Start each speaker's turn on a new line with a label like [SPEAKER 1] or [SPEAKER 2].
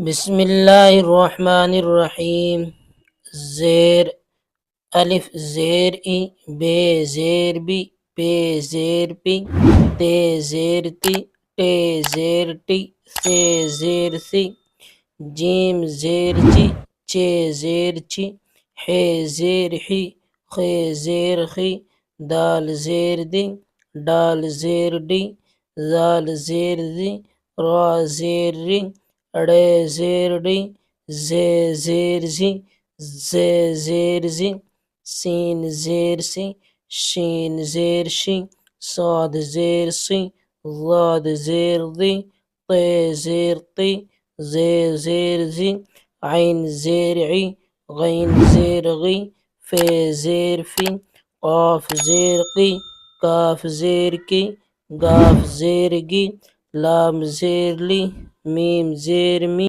[SPEAKER 1] بسم اللہ الرحمن الرحیم۔ زیر، الف زیر ای، بے زیر بی، پے زیر پی، تے زیر تی، ٹے زیر ٹی، ثے زیر ثی، جیم زیر جی، چے زیر چی، حے زیر حی، خے زیر خی، دال زیر دی، ڈال زیر ڈی، ذال زیر ذی، را زیر ری، ڑے زیر ڈی، زے زیر زی، زے زیر زی، سین زیر سی، شین زیر شی، صاد زیر سی، ضاد زیر ضی، طے زیر طی، زے زیر زی، عین زیر عی، غین زیر غی، فے زیر فی، قاف زیر قی، کاف زیر کی، گاف زیر گی، لام زیر لی، میم زیر می۔